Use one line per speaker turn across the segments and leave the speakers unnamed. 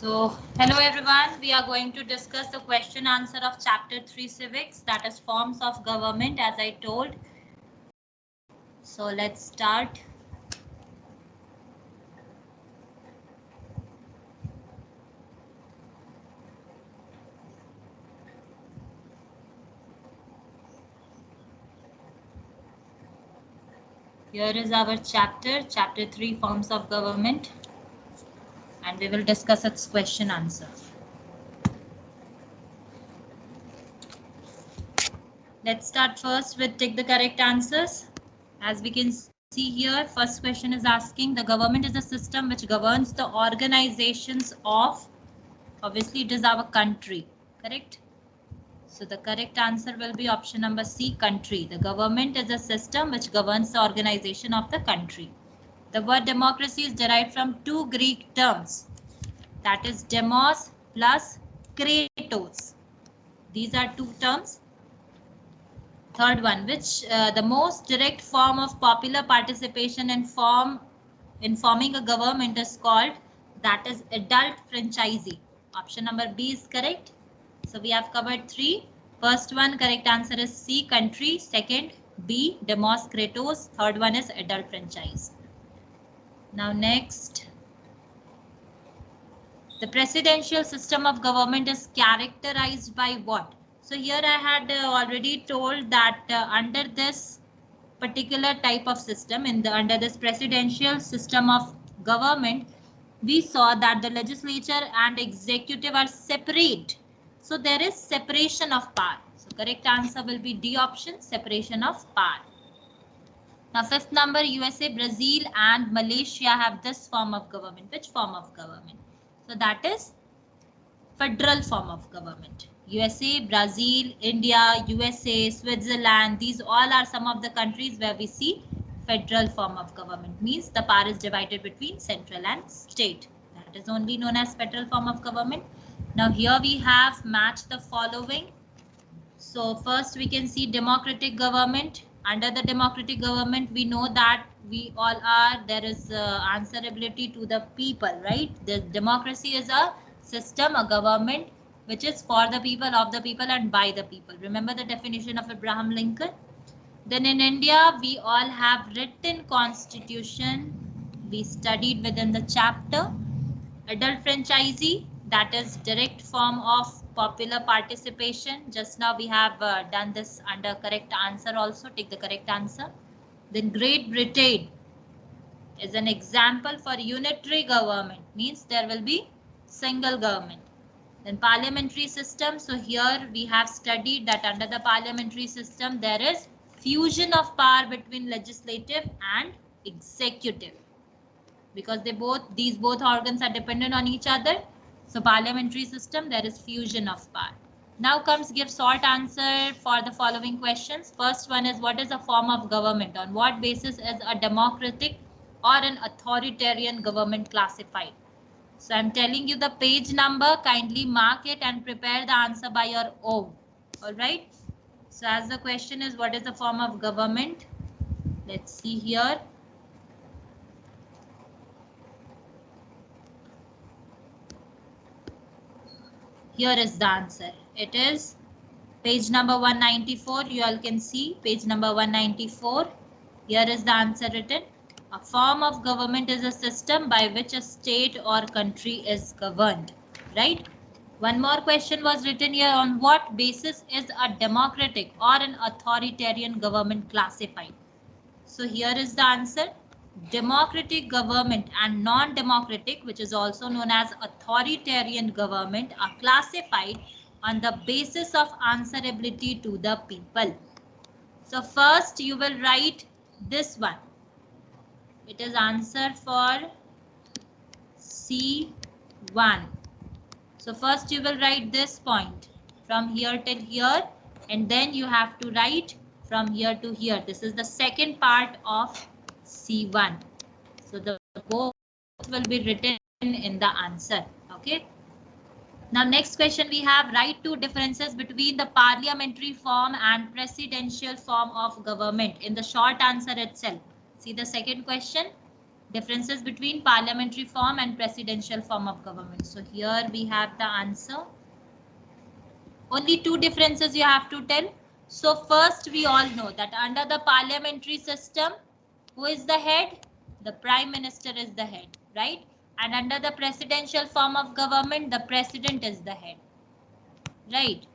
Hello everyone. We are going to discuss the question answer of chapter 3 civics, that is forms of government, as I told. So let's start. Here is our chapter 3 forms of government, and we will discuss its question answer. Let's start first with take the correct answers. As we can see here, first question is asking the government is a system which governs the organizations of, obviously it is our country, correct? So the correct answer will be option number C, country. The government is a system which governs the organization of the country. The word democracy is derived from two Greek terms, that is demos plus kratos. These are two terms. Third one, which the most direct form of popular participation in forming a government is called, that is adult franchisee. Option number B is correct. So we have covered three. First one, correct answer is C, country. Second, B, demos kratos. Third one is adult franchise. Now next, the presidential system of government is characterized by what? So here I had already told that under this particular type of system, under this presidential system of government, we saw that the legislature and executive are separate. So there is separation of power. So correct answer will be D option, separation of power. Now fifth number, USA, Brazil and Malaysia have this form of government. Which form of government? So that is federal form of government. USA, Brazil, India, USA, Switzerland, these all are some of the countries where we see federal form of government. Means the power is divided between central and state. That is only known as federal form of government. Now here we have matched the following. So first we can see democratic government. Under the democratic government, we know that we all are, there is answerability to the people, right? The democracy is a system, a government which is for the people, of the people and by the people. Remember the definition of Abraham Lincoln? Then in India, we all have written constitution. We studied within the chapter. Adult franchisee, that is direct form of popular participation. Just now we have done this under correct answer also. Take the correct answer. Then Great Britain is an example for unitary government, means there will be single government. Then parliamentary system. So here we have studied that under the parliamentary system there is fusion of power between legislative and executive, because these both organs are dependent on each other. So parliamentary system, there is fusion of power. Now comes give short answer for the following questions. First one is, what is a form of government? On what basis is a democratic or an authoritarian government classified? So I'm telling you the page number, kindly mark it and prepare the answer by your own. All right. So as the question is, what is the form of government? Let's see here. Here is the answer. It is page number 194. You all can see page number 194. Here is the answer written. A form of government is a system by which a state or country is governed. Right? One more question was written here. On what basis is a democratic or an authoritarian government classified? So here is the answer. Democratic government and non-democratic, which is also known as authoritarian government, are classified on the basis of answerability to the people. So first you will write this one. It is answer for C1. So first you will write this point from here till here, and then you have to write from here to here. This is the second part of C1. So the both will be written in the answer. Okay. Now next question we have, write two differences between the parliamentary form and presidential form of government in the short answer itself. See the second question. Differences between parliamentary form and presidential form of government. So here we have the answer. Only two differences you have to tell. So first, we all know that under the parliamentary system, who is the head? The prime minister is the head, right? And under the presidential form of government, the president is the head, right?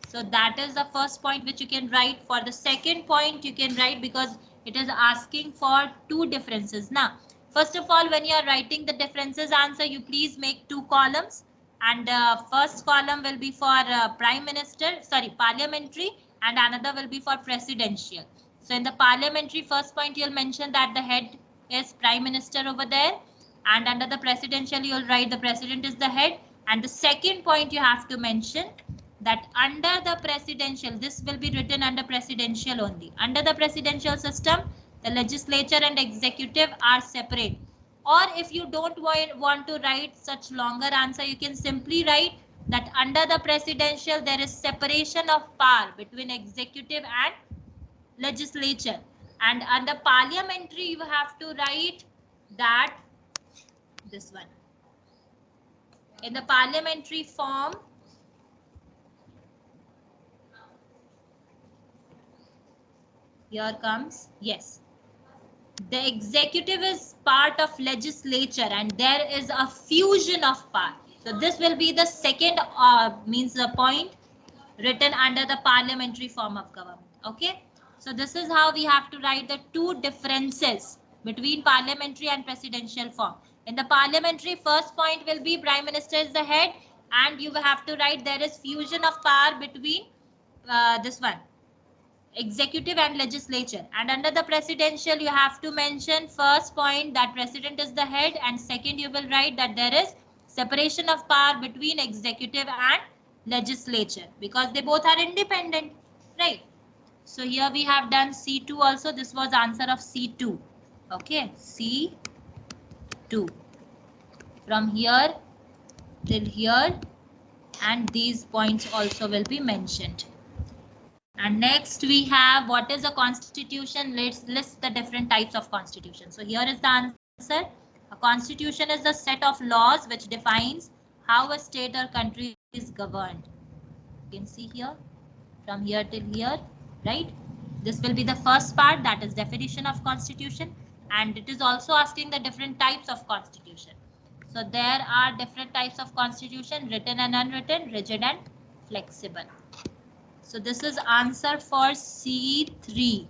So that is the first point which you can write. For the second point, you can write because it is asking for two differences. Now, first of all, when you are writing the differences answer, you please make two columns. And first column will be for prime minister, sorry, parliamentary, and another will be for presidential. So in the parliamentary first point, you'll mention that the head is prime minister over there. And under the presidential, you'll write the president is the head. And the second point you have to mention that under the presidential, this will be written under presidential only. Under the presidential system, the legislature and executive are separate. Or if you don't want to write such longer answer, you can simply write that under the presidential, there is separation of power between executive and legislature. And under parliamentary, you have to write that this one. In the parliamentary form, here comes, yes. The executive is part of legislature and there is a fusion of power. So this will be the second means the point written under the parliamentary form of government. Okay. So this is how we have to write the two differences between parliamentary and presidential form. In the parliamentary, first point will be prime minister is the head and you have to write there is fusion of power between this one. Executive and legislature. And under the presidential, you have to mention first point that president is the head and second you will write that there is separation of power between executive and legislature because they both are independent, right? So here we have done C2 also. This was answer of C2. Okay, C2. From here till here and these points also will be mentioned. And next we have what is a constitution. Let's list the different types of constitution. So here is the answer. A constitution is a set of laws which defines how a state or country is governed. You can see here from here till here, right? This will be the first part, that is definition of constitution, and it is also asking the different types of constitution. So there are different types of constitution, written and unwritten, rigid and flexible. So this is answer for C3.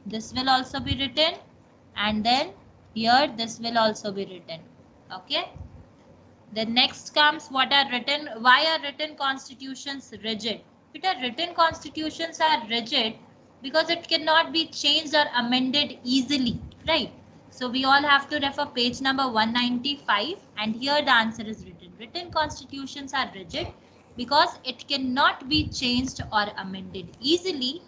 This will also be written and then here this will also be written. Okay. Then next comes what are written. Why are written constitutions rigid? Because written constitutions are rigid because it cannot be changed or amended easily, right? So we all have to refer page number 195 and here the answer is written. Written constitutions are rigid because it cannot be changed or amended easily.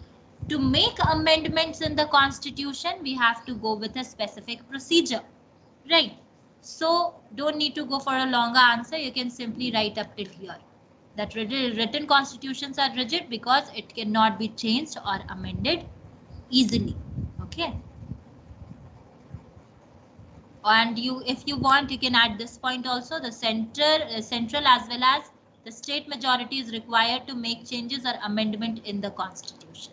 To make amendments in the constitution, we have to go with a specific procedure, right? So don't need to go for a longer answer. You can simply write up till here that written constitutions are rigid because it cannot be changed or amended easily. Okay. And if you want, you can add this point also. The central as well as the state majority is required to make changes or amendment in the constitution.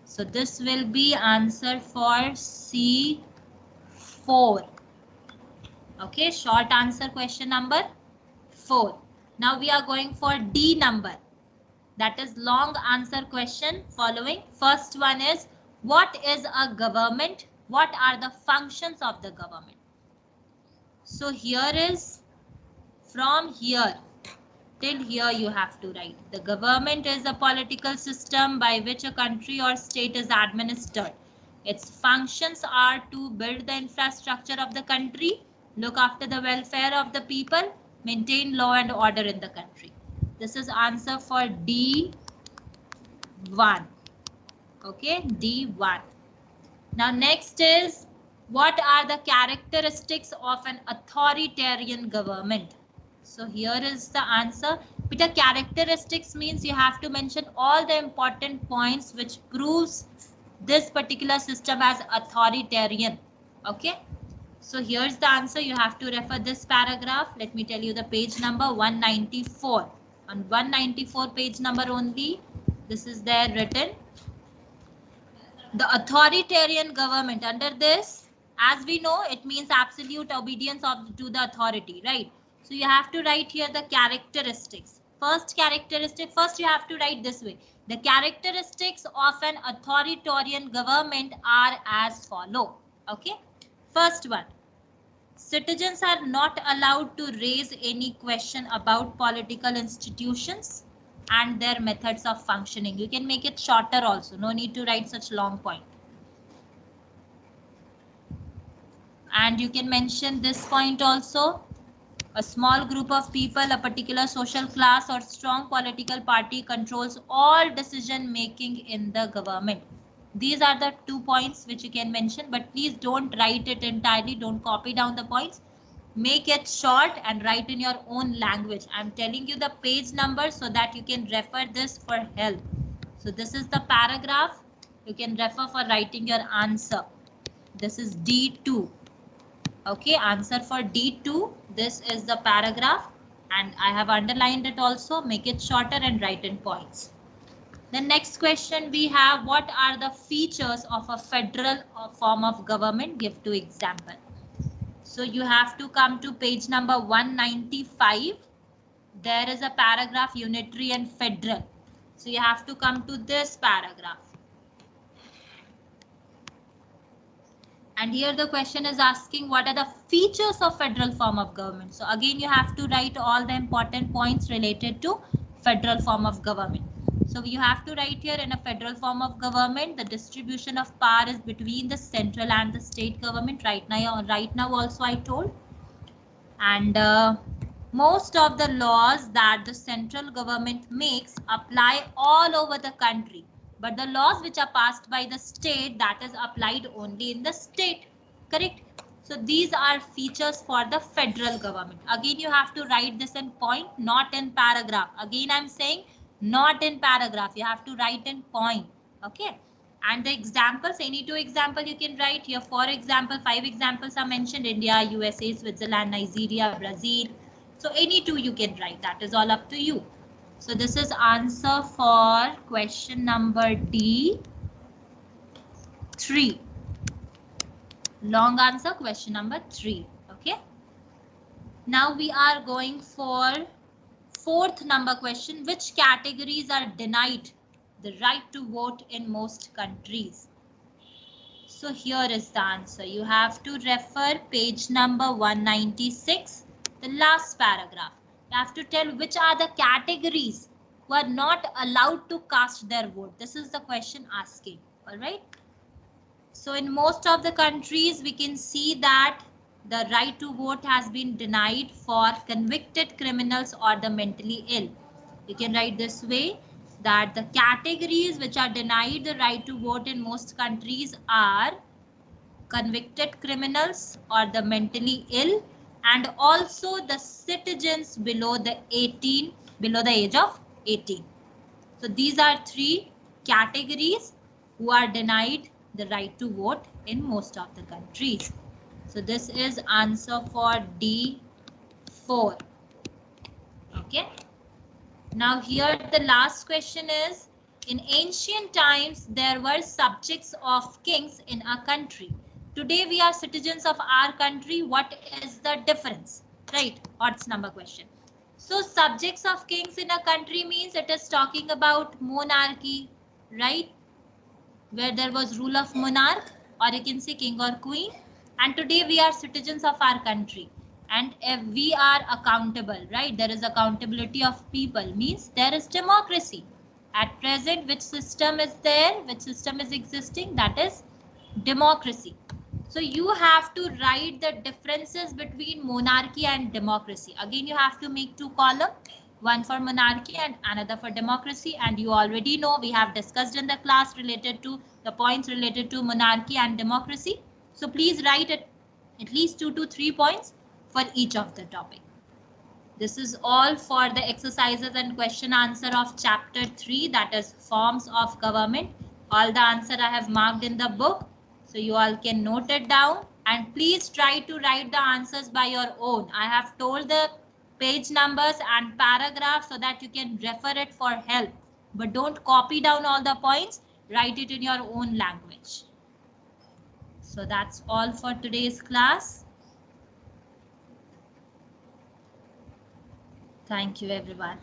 So this will be answer for C4. Okay, short answer question number 4. Now we are going for D number. That is long answer question following. First one is, what is a government? What are the functions of the government? So here is from here till here you have to write. The government is a political system by which a country or state is administered. Its functions are to build the infrastructure of the country, look after the welfare of the people, maintain law and order in the country. This is answer for D1. Okay, D1. Now next is, what are the characteristics of an authoritarian government? So here is the answer. Peter, characteristics means you have to mention all the important points which proves this particular system as authoritarian. Okay. So here's the answer. You have to refer this paragraph. Let me tell you the page number 194. On 194 page number only, this is there written. The authoritarian government, under this, as we know, it means absolute obedience to the authority, right? So you have to write here the characteristics. First characteristic, first you have to write this way. The characteristics of an authoritarian government are as follow. Okay. First one, citizens are not allowed to raise any question about political institutions and their methods of functioning. You can make it shorter also. No need to write such long point. And you can mention this point also. A small group of people, a particular social class or strong political party controls all decision making in the government. These are the 2 points which you can mention, but please don't write it entirely. Don't copy down the points. Make it short and write in your own language. I'm telling you the page number so that you can refer this for help. So this is the paragraph. You can refer for writing your answer. This is D2. Okay, answer for D2. This is the paragraph and I have underlined it also. Make it shorter and write in points. The next question we have, what are the features of a federal form of government? Give 2 example. So you have to come to page number 195. There is a paragraph, unitary and federal. So you have to come to this paragraph. And here the question is asking what are the features of federal form of government. So again, you have to write all the important points related to federal form of government. So you have to write here, in a federal form of government, the distribution of power is between the central and the state government. Right now also I told. And most of the laws that the central government makes apply all over the country. But the laws which are passed by the state, that is applied only in the state. Correct? So these are features for the federal government. Again, you have to write this in point, not in paragraph. Again, I'm saying not in paragraph. You have to write in point. Okay. And the examples, any 2 examples you can write here. For example, 5 examples are mentioned: India, USA, Switzerland, Nigeria, Brazil. So any 2 you can write. That is all up to you. So this is answer for question number D3. Long answer, question number 3. Okay. Now we are going for 4th number question. Which categories are denied the right to vote in most countries? So here is the answer. You have to refer page number 196, the last paragraph. You have to tell which are the categories who are not allowed to cast their vote. This is the question asking. All right. So in most of the countries, we can see that the right to vote has been denied for convicted criminals or the mentally ill. You can write this way, that the categories which are denied the right to vote in most countries are convicted criminals or the mentally ill, and also the citizens below the age of 18. So these are 3 categories who are denied the right to vote in most of the countries. So this is answer for D4. Okay. Now here the last question is, in ancient times there were subjects of kings in a country. Today we are citizens of our country. What is the difference? Right? Odds number question. So subjects of kings in a country means it is talking about monarchy, right? Where there was rule of monarch, or you can say king or queen. And today we are citizens of our country. And if we are accountable, right? There is accountability of people, means there is democracy. At present, which system is there? Which system is existing? That is democracy. So you have to write the differences between monarchy and democracy. Again, you have to make 2 columns, one for monarchy and another for democracy. And you already know we have discussed in the class related to the points related to monarchy and democracy. So please write it at least 2 to 3 points for each of the topic. This is all for the exercises and question answer of chapter 3, that is forms of government. All the answer I have marked in the book. So you all can note it down And please try to write the answers by your own. I have told the page numbers and paragraphs so that you can refer it for help. But don't copy down all the points. Write it in your own language. So that's all for today's class. Thank you, everyone.